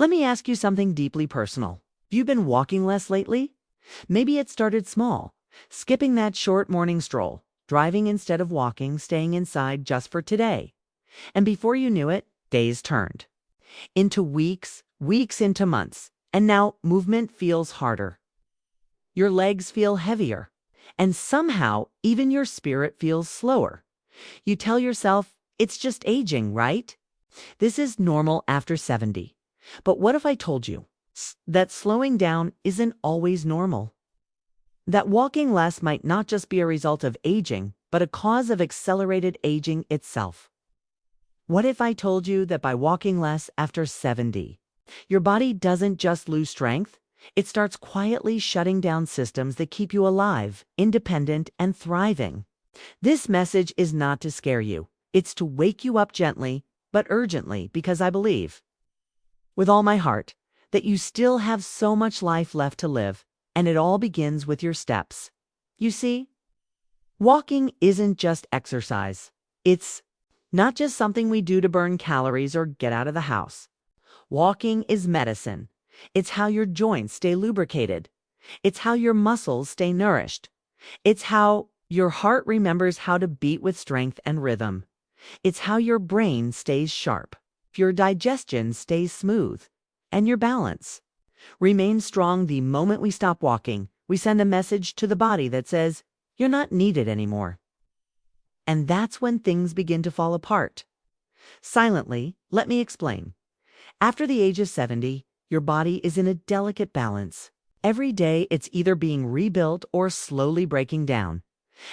Let me ask you something deeply personal. Have you been walking less lately? Maybe it started small, skipping that short morning stroll, driving instead of walking, staying inside just for today. And before you knew it, days turned into weeks, weeks into months, and now movement feels harder. Your legs feel heavier, and somehow even your spirit feels slower. You tell yourself, it's just aging, right? This is normal after 70. But what if I told you that slowing down isn't always normal? That walking less might not just be a result of aging, but a cause of accelerated aging itself. What if I told you that by walking less after 70, your body doesn't just lose strength, it starts quietly shutting down systems that keep you alive, independent, and thriving? This message is not to scare you. It's to wake you up gently, but urgently, because I believe, with all my heart, that you still have so much life left to live, and it all begins with your steps. You see, walking isn't just exercise. It's not just something we do to burn calories or get out of the house. Walking is medicine. It's how your joints stay lubricated. It's how your muscles stay nourished. It's how your heart remembers how to beat with strength and rhythm. It's how your brain stays sharp, your digestion stays smooth, and your balance remains strong. The moment we stop walking, we send a message to the body that says, you're not needed anymore. And that's when things begin to fall apart. Silently, let me explain. After the age of 70, your body is in a delicate balance. Every day, it's either being rebuilt or slowly breaking down.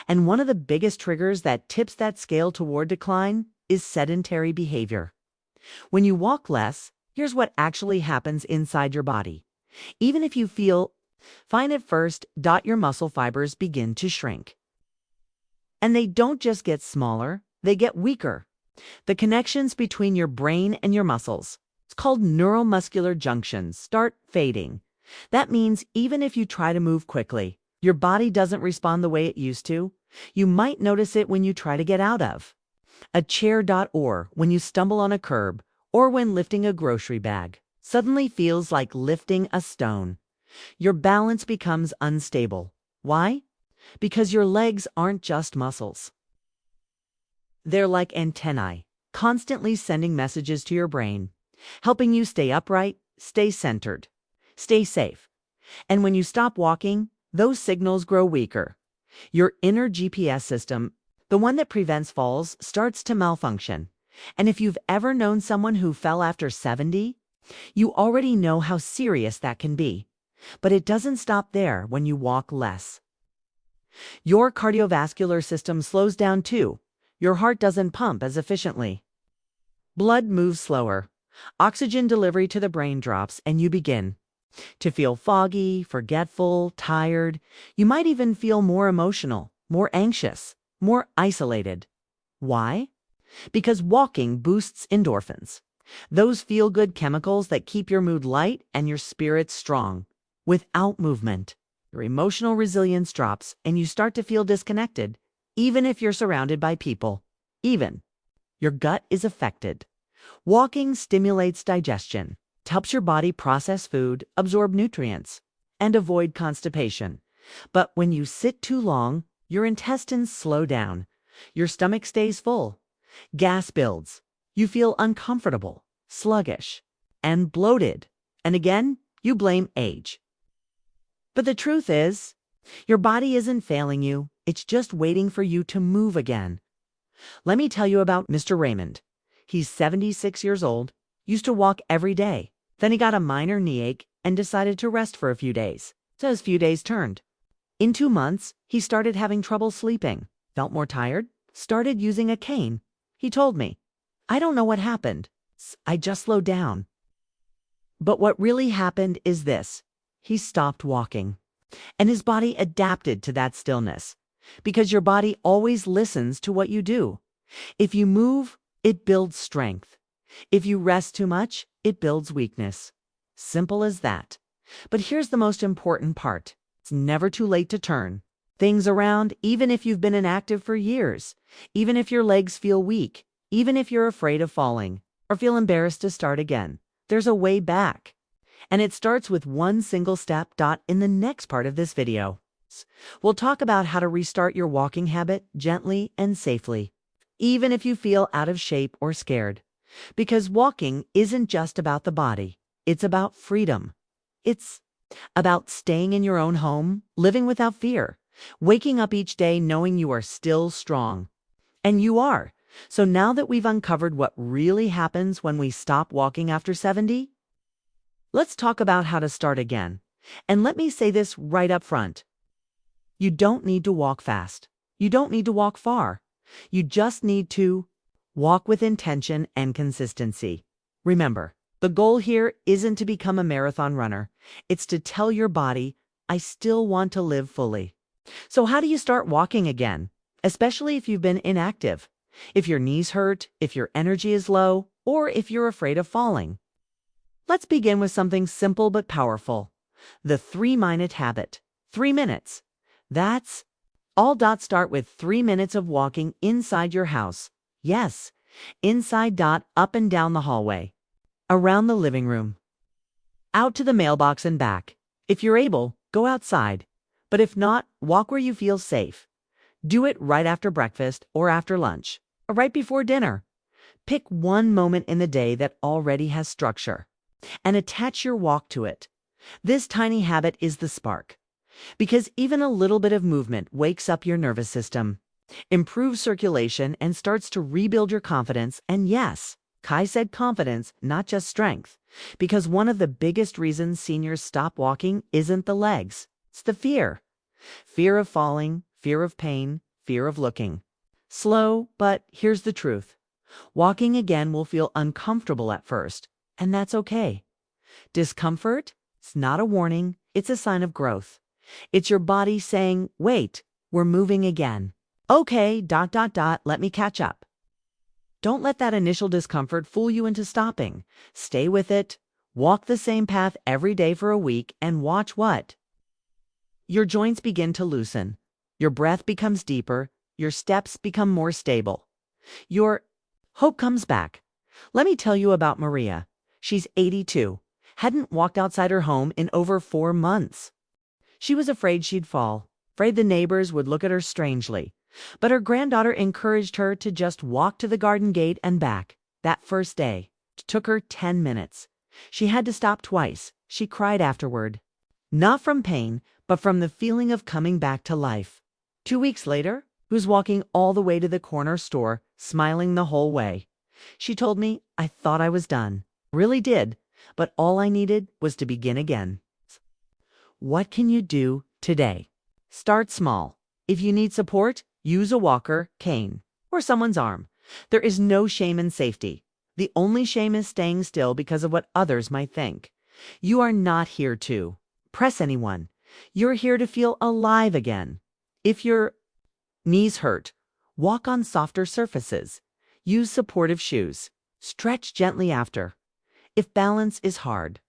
And one of the biggest triggers that tips that scale toward decline is sedentary behavior. When you walk less, here's what actually happens inside your body. Even if you feel fine at first, your muscle fibers begin to shrink. And they don't just get smaller, they get weaker. The connections between your brain and your muscles, it's called neuromuscular junctions, start fading. That means even if you try to move quickly, your body doesn't respond the way it used to. You might notice it when you try to get out of a chair, or when you stumble on a curb, or when lifting a grocery bag suddenly feels like lifting a stone. Your balance becomes unstable. Why? Because your legs aren't just muscles. They're like antennae, constantly sending messages to your brain, helping you stay upright, stay centered, stay safe. And when you stop walking, those signals grow weaker. Your inner GPS system, the one that prevents falls, starts to malfunction. And if you've ever known someone who fell after 70, you already know how serious that can be. But it doesn't stop there when you walk less. Your cardiovascular system slows down too. Your heart doesn't pump as efficiently. Blood moves slower. Oxygen delivery to the brain drops, and you begin to feel foggy, forgetful, tired. You might even feel more emotional, more anxious, more isolated. Why? Because walking boosts endorphins, those feel-good chemicals that keep your mood light and your spirits strong. Without movement, your emotional resilience drops and you start to feel disconnected, even if you're surrounded by people. Even your gut is affected. Walking stimulates digestion. It helps your body process food, absorb nutrients, and avoid constipation. But when you sit too long, your intestines slow down. Your stomach stays full. Gas builds. You feel uncomfortable, sluggish, and bloated. And again, you blame age. But the truth is, your body isn't failing you. It's just waiting for you to move again. Let me tell you about Mr. Raymond. He's 76 years old, used to walk every day. Then he got a minor knee ache and decided to rest for a few days. So as few days turned. In 2 months, he started having trouble sleeping, felt more tired, started using a cane. He told me, I don't know what happened. I just slowed down. But what really happened is this. He stopped walking. And his body adapted to that stillness. Because your body always listens to what you do. If you move, it builds strength. If you rest too much, it builds weakness. Simple as that. But here's the most important part. It's never too late to turn things around, even if you've been inactive for years, even if your legs feel weak, even if you're afraid of falling or feel embarrassed to start again. there's a way back. And it starts with one single step. In the next part of this video, we'll talk about how to restart your walking habit gently and safely, even if you feel out of shape or scared. Because walking isn't just about the body, it's about freedom. It's about staying in your own home, living without fear, waking up each day knowing you are still strong. And you are. So now that we've uncovered what really happens when we stop walking after 70, let's talk about how to start again. And let me say this right up front. You don't need to walk fast. You don't need to walk far. You just need to walk with intention and consistency. Remember, the goal here isn't to become a marathon runner. It's to tell your body, I still want to live fully. So how do you start walking again? Especially if you've been inactive, if your knees hurt, if your energy is low, or if you're afraid of falling. Let's begin with something simple but powerful. The 3-minute habit. 3 minutes. That's all. Start with 3 minutes of walking inside your house. Yes, inside. Up and down the hallway, around the living room, out to the mailbox and back. If you're able, go outside. But if not, walk where you feel safe. Do it right after breakfast or after lunch, or right before dinner. Pick one moment in the day that already has structure and attach your walk to it. This tiny habit is the spark, because even a little bit of movement wakes up your nervous system, improves circulation, and starts to rebuild your confidence. And yes, Kai said confidence, not just strength, because one of the biggest reasons seniors stop walking isn't the legs, it's the fear. Fear of falling, fear of pain, fear of looking slow. But here's the truth. Walking again will feel uncomfortable at first, and that's okay. Discomfort, it's not a warning, it's a sign of growth. It's your body saying, wait, we're moving again. Okay, let me catch up. Don't let that initial discomfort fool you into stopping. Stay with it. Walk the same path every day for a week and watch what? Your joints begin to loosen. Your breath becomes deeper. Your steps become more stable. Your hope comes back. Let me tell you about Maria. She's 82. Hadn't walked outside her home in over 4 months. She was afraid she'd fall, afraid the neighbors would look at her strangely. But her granddaughter encouraged her to just walk to the garden gate and back. That first day, it took her 10 minutes. She had to stop twice. She cried afterward. Not from pain, but from the feeling of coming back to life. 2 weeks later, she was walking all the way to the corner store, smiling the whole way. She told me, I thought I was done. Really did. But all I needed was to begin again. What can you do today? Start small. If you need support, use a walker, cane, or someone's arm. There is no shame in safety. The only shame is staying still because of what others might think. You are not here to press anyone. You're here to feel alive again. If your knees hurt, walk on softer surfaces. Use supportive shoes. Stretch gently after. If balance is hard,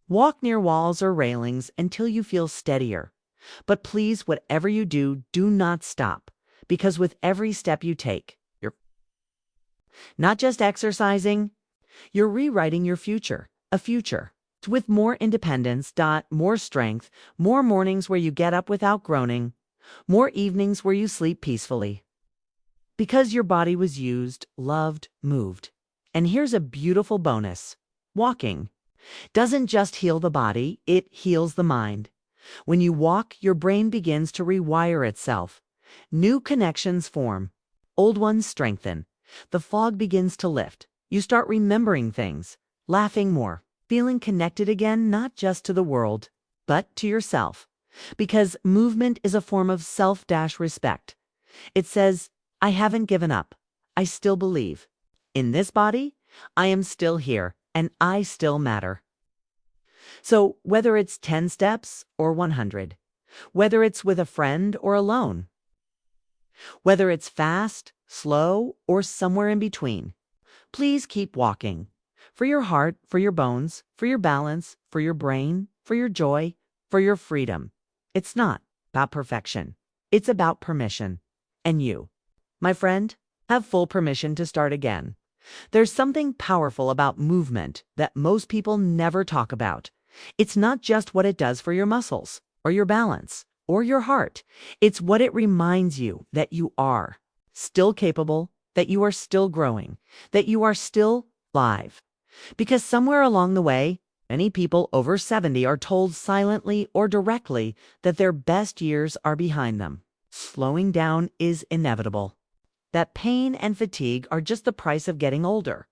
walk near walls or railings until you feel steadier. But please, whatever you do, do not stop, because with every step you take, you're not just exercising, you're rewriting your future, a future with more independence, more strength, more mornings where you get up without groaning, more evenings where you sleep peacefully. Because your body was used, loved, moved. And here's a beautiful bonus. Walking doesn't just heal the body, it heals the mind. When you walk, your brain begins to rewire itself. New connections form. Old ones strengthen. The fog begins to lift. You start remembering things, laughing more, feeling connected again, not just to the world, but to yourself. Because movement is a form of self-respect. It says, I haven't given up. I still believe. In this body, I am still here, and I still matter. So whether it's 10 steps or 100, whether it's with a friend or alone, whether it's fast, slow, or somewhere in between, please keep walking. For your heart, for your bones, for your balance, for your brain, for your joy, for your freedom. It's not about perfection. It's about permission. And you, my friend, have full permission to start again. There's something powerful about movement that most people never talk about. It's not just what it does for your muscles, or your balance, or your heart. It's what it reminds you that you are still capable, that you are still growing, that you are still alive. Because somewhere along the way, many people over 70 are told silently or directly that their best years are behind them. Slowing down is inevitable. That pain and fatigue are just the price of getting older.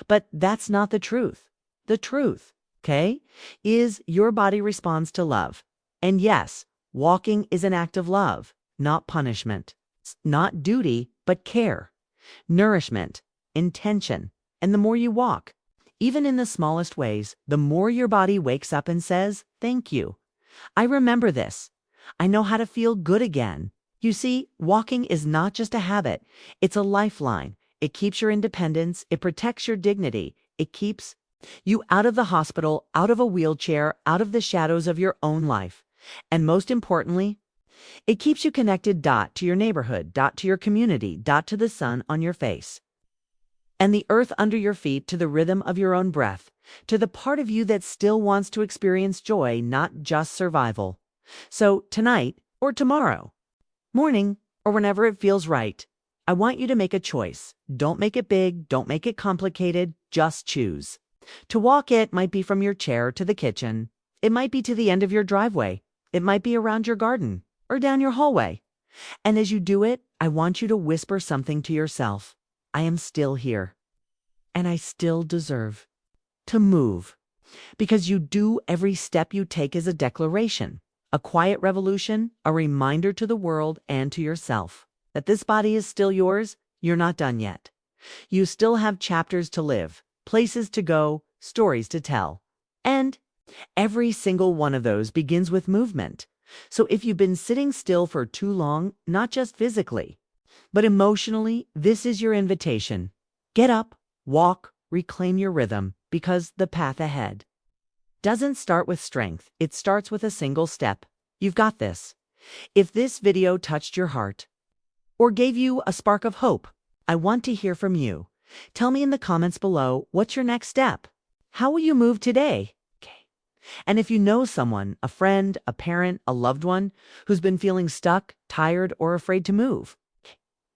But that's not the truth. The truth, okay, is your body responds to love. And yes, walking is an act of love, not punishment. It's not duty, but care, nourishment, intention. And the more you walk, even in the smallest ways, the more your body wakes up and says, thank you. I remember this. I know how to feel good again. You see, walking is not just a habit. It's a lifeline. It keeps your independence. It protects your dignity. It keeps you out of the hospital, out of a wheelchair, out of the shadows of your own life. And most importantly, it keeps you connected to your neighborhood, to your community, to the sun on your face. And the earth under your feet, to the rhythm of your own breath, to the part of you that still wants to experience joy, not just survival. So tonight or tomorrow, morning or whenever it feels right, I want you to make a choice. Don't make it big, don't make it complicated, just choose. To walk it might be from your chair to the kitchen. It might be to the end of your driveway. It might be around your garden or down your hallway. And as you do it, I want you to whisper something to yourself. I am still here, and I still deserve to move. Because you do, every step you take is a declaration, a quiet revolution, a reminder to the world and to yourself that this body is still yours. You're not done yet. You still have chapters to live, places to go, stories to tell. And every single one of those begins with movement. So if you've been sitting still for too long, not just physically, but emotionally, this is your invitation. Get up, walk, reclaim your rhythm, because the path ahead doesn't start with strength. It starts with a single step. You've got this. If this video touched your heart or gave you a spark of hope, I want to hear from you. Tell me in the comments below, what's your next step? How will you move today? Okay. And if you know someone, a friend, a parent, a loved one who's been feeling stuck, tired, or afraid to move,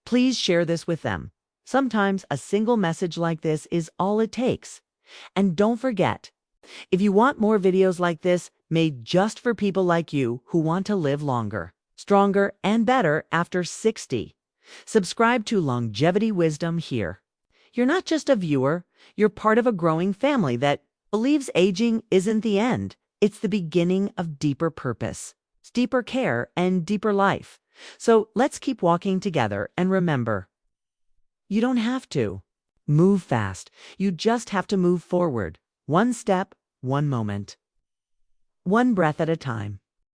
please share this with them. Sometimes a single message like this is all it takes. And don't forget, if you want more videos like this made just for people like you who want to live longer, stronger, and better after 60, subscribe to Longevity Wisdom here. You're not just a viewer, you're part of a growing family that believes aging isn't the end. It's the beginning of deeper purpose, deeper care, and deeper life. So let's keep walking together, and remember, you don't have to move fast. You just have to move forward, one step, one moment, one breath at a time.